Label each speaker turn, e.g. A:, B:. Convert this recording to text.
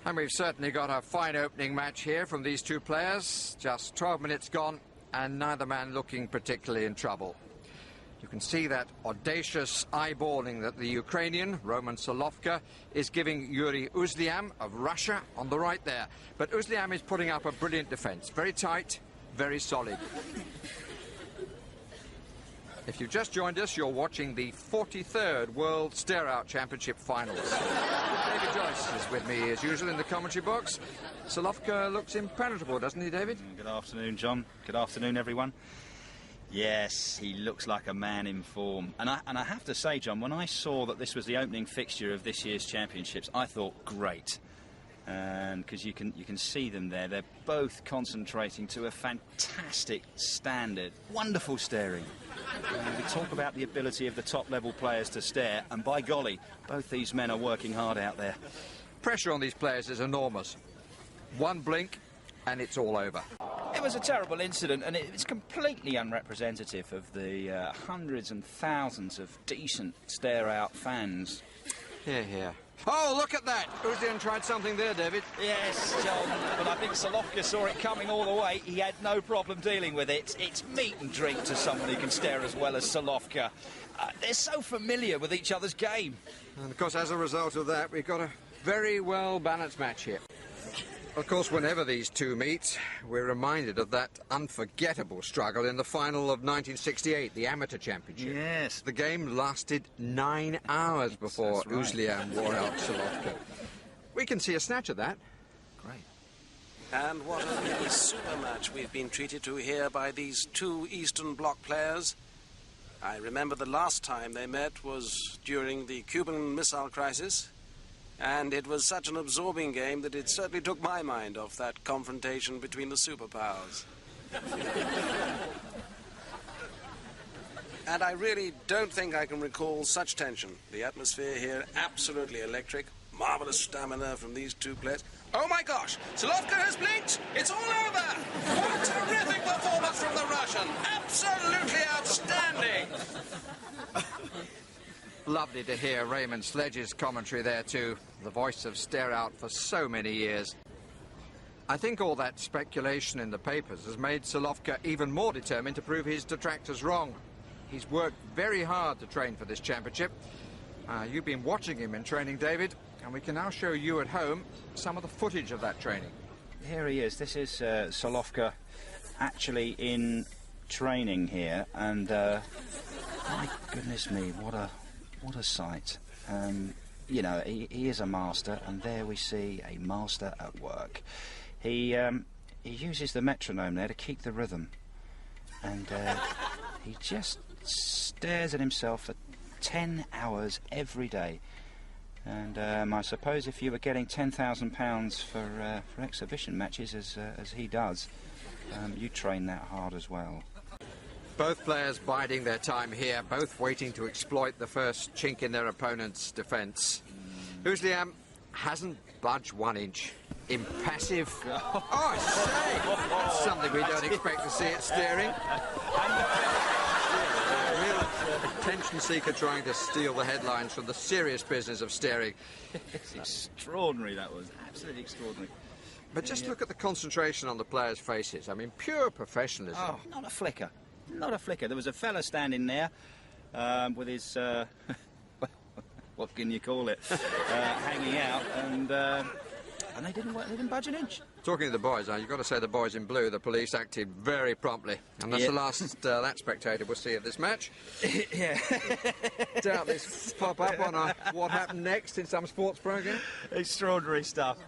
A: And we've certainly got a fine opening match here from these two players. Just 12 minutes gone, and neither man looking particularly in trouble. You can see that audacious eyeballing that the Ukrainian, Roman Solovka, is giving Yuri Uzliam of Russia on the right there. But Uzliam is putting up a brilliant defence. Very tight, very solid. If you've just joined us, you're watching the 43rd World Stare-Out Championship Finals. David Joyce is with me, as usual, in the commentary box. Solovka looks impenetrable, doesn't he, David?
B: Good afternoon, John. Good afternoon, everyone. Yes, he looks like a man in form. And I have to say, John, when I saw that this was the opening fixture of this year's championships, I thought, great. And because you can see them there, they're both concentrating to a fantastic standard. Wonderful staring. We talk about the ability of the top-level players to stare, and by golly, both these men are working hard out there.
A: Pressure on these players is enormous. One blink, and it's all over.
B: It was a terrible incident, and it's completely unrepresentative of the hundreds and thousands of decent stare-out fans.
A: Here, here. Oh, look at that! Uzlian tried something there, David.
B: Yes, John, but I think Solovka saw it coming all the way. He had no problem dealing with it. It's meat and drink to someone who can stare as well as Solovka. They're so familiar with each other's game.
A: And, of course, as a result of that, we've got a very well-balanced match here. Of course, whenever these two meet, we're reminded of that unforgettable struggle in the final of 1968, the Amateur Championship.
B: Yes.
A: The game lasted 9 hours before Uzlian wore out Solovka. We can see a snatch of that.
B: Great.
C: And what a really super match we've been treated to here by these two Eastern Bloc players. I remember the last time they met was during the Cuban Missile Crisis. And it was such an absorbing game that it certainly took my mind off that confrontation between the superpowers. And I really don't think I can recall such tension. The atmosphere here, absolutely electric. Marvellous stamina from these two players. Oh my gosh! Solovka has blinked! It's all over! What a terrific performance from the Russian! Absolutely outstanding!
A: Lovely to hear Raymond Sledge's commentary there too, the voice of Stare-Out for so many years. I think all that speculation in the papers has made Solovka even more determined to prove his detractors wrong. He's worked very hard to train for this championship. You've been watching him in training, David, and we can now show you at home some of the footage of that training.
B: Here he is. This is Solovka actually in training here, and my goodness me, what a sight. You know, he is a master, and there we see a master at work. He uses the metronome there to keep the rhythm, and he just stares at himself for 10 hours every day. And I suppose if you were getting £10,000 for exhibition matches as he does, you train that hard as well.
A: Both players biding their time here, both waiting to exploit the first chink in their opponent's defence. Uzlian hasn't budged 1 inch. Impassive. Oh, I say! That's something we don't expect to see at staring. A real attention seeker trying to steal the headlines from the serious business of staring.
B: It's extraordinary, that was. Absolutely extraordinary.
A: But just look at the concentration on the players' faces. I mean, pure professionalism.
B: Oh, not a flicker. Not a flicker. There was a fella standing there with his, what can you call it, hanging out, and they didn't budge an inch.
A: Talking to the boys, you've got to say the boys in blue, the police acted very promptly. And that's the last that spectator will see of this match.
B: Yeah.
A: Doubt this pop up on What Happened Next in some sports programme.
B: Extraordinary stuff.